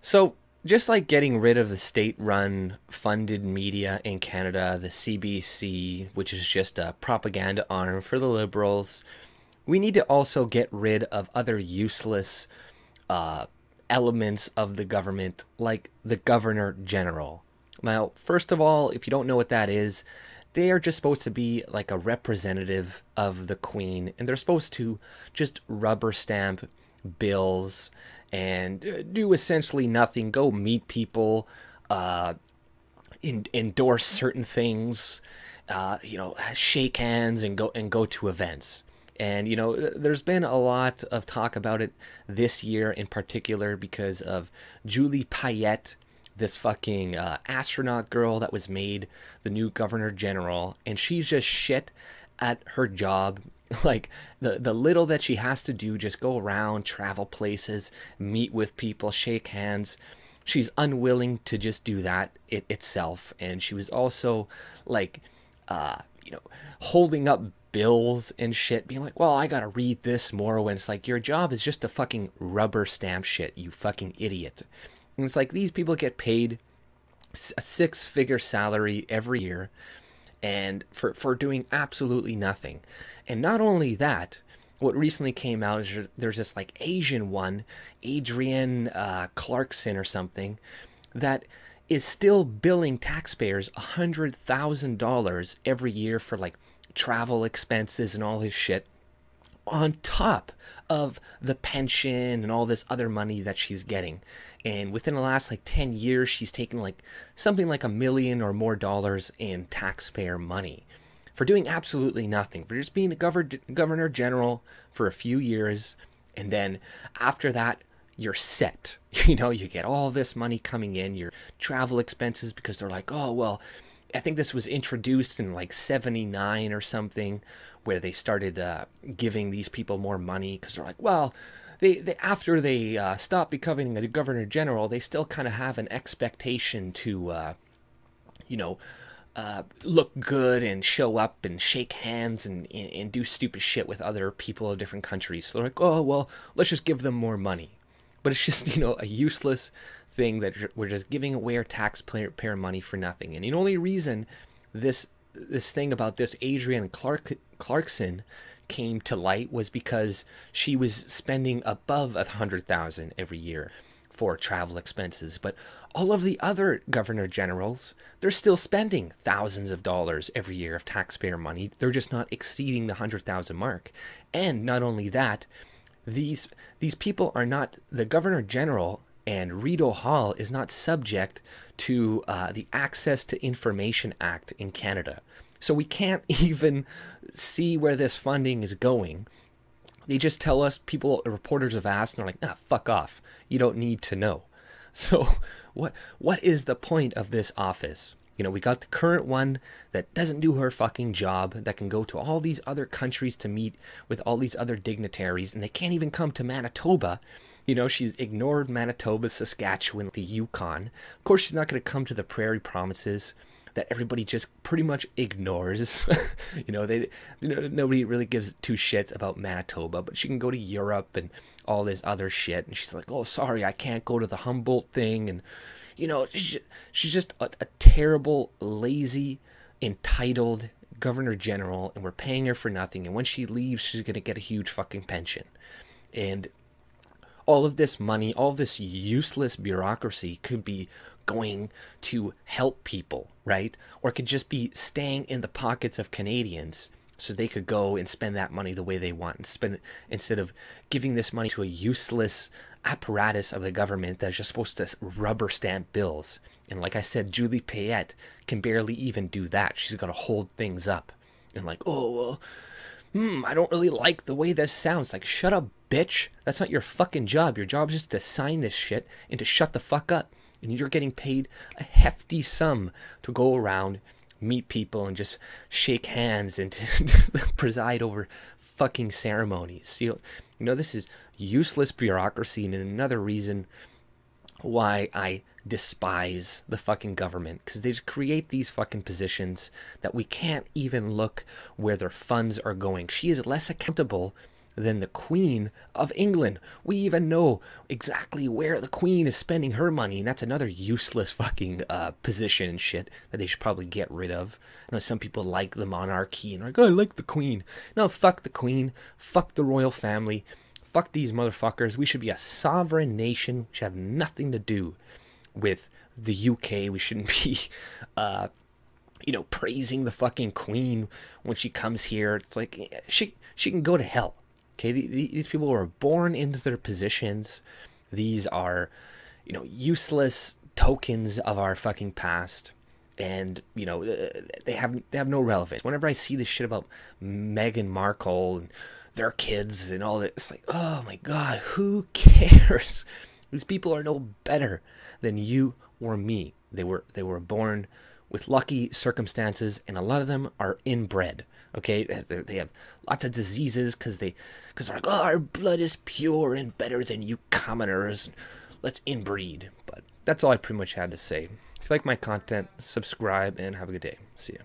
So, just like getting rid of the state run funded media in Canada, the CBC, which is just a propaganda arm for the Liberals, we need to also get rid of other useless uh, elements of the government, like the Governor General. Now, first of all, if you don't know what that is, they are just supposed to be like a representative of the Queen, and they're supposed to just rubber stamp bills and do essentially nothing. Go meet people, uh, endorse certain things, shake hands and go to events. And there's been a lot of talk about it this year in particular because of Julie Payette, this fucking astronaut girl that was made the new governor general, and she's just shit at her job. Like the little that she has to do, just go around, travel places, meet with people, shake hands. She's unwilling to just do that itself, and she was also like, uh, holding up bills and shit, being like, "Well, I gotta read this more." When it's like your job is just to fucking rubber stamp shit, you fucking idiot. And it's like these people get paid a six-figure salary every year, and for doing absolutely nothing. And not only that, what recently came out is there's this like Asian one, Adrienne Clarkson or something, that is still billing taxpayers $100,000 every year for like travel expenses and all his shit, on top of the pension and all this other money that she's getting. And within the last like 10 years, she's taken like something like $1 million or more in taxpayer money for doing absolutely nothing, for just being a governor general for a few years. And then after that, you're set. You get all this money coming in, your travel expenses, because they're like, oh, well, I think this was introduced in like 79 or something, where they started giving these people more money because they're like, well, they after they stop becoming a governor general, they still kind of have an expectation to, you know, look good and show up and shake hands and do stupid shit with other people of different countries. So they're like, oh, well, let's just give them more money. But it's just, a useless thing that we're just giving away our taxpayer money for nothing. And the only reason this thing about this Adrienne Clarkson came to light was because she was spending above 100,000 every year for travel expenses. But all of the other governor generals, they're still spending thousands of dollars every year of taxpayer money. They're just not exceeding the 100,000 mark. And not only that, these people are not, the governor general and Rideau Hall is not subject to the Access to Information Act in Canada. So we can't even see where this funding is going. They just tell us, reporters have asked, and they're like, nah, fuck off. You don't need to know. So what is the point of this office? We got the current one that doesn't do her fucking job, that can go to all these other countries to meet with all these other dignitaries, and they can't even come to Manitoba. She's ignored Manitoba, Saskatchewan, the Yukon. Of course, she's not going to come to the Prairie Provinces that everybody just pretty much ignores. Nobody really gives two shits about Manitoba, but she can go to Europe and all this other shit. And she's like, oh, sorry, I can't go to the Humboldt thing. And, she's just a terrible, lazy, entitled governor general, and we're paying her for nothing. And when she leaves, she's going to get a huge fucking pension. And all of this money, all of this useless bureaucracy could be going to help people, right? Or it could just be staying in the pockets of Canadians so they could go and spend that money the way they want and spend it, instead of giving this money to a useless apparatus of the government that's just supposed to rubber stamp bills. And like I said, Julie Payette can barely even do that. She's got to hold things up. And like, oh, well, I don't really like the way this sounds. Like, shut up, bitch. That's not your fucking job. Your job is just to sign this shit and to shut the fuck up. And you're getting paid a hefty sum to go around, meet people, and just shake hands and to preside over fucking ceremonies. This is useless bureaucracy, and another reason why I despise the fucking government, because they just create these fucking positions that we can't even look where their funds are going. She is less accountable than the Queen of England. We even know exactly where the Queen is spending her money, and that's another useless fucking position and shit that they should probably get rid of. I know some people like the monarchy and are like, oh, I like the Queen. No, fuck the Queen. Fuck the royal family. Fuck these motherfuckers. We should be a sovereign nation. We should have nothing to do with the UK. We shouldn't be, praising the fucking Queen when she comes here. It's like, she can go to hell. Okay, these people were born into their positions. These are, useless tokens of our fucking past. And, they have no relevance. Whenever I see this shit about Meghan Markle and their kids and all that, it's like, oh my God, who cares? These people are no better than you or me. They were born with lucky circumstances, and a lot of them are inbred. Okay, they have lots of diseases because they're like, oh, our blood is pure and better than you commoners. Let's inbreed. But that's all I pretty much had to say. If you like my content, subscribe and have a good day. See ya.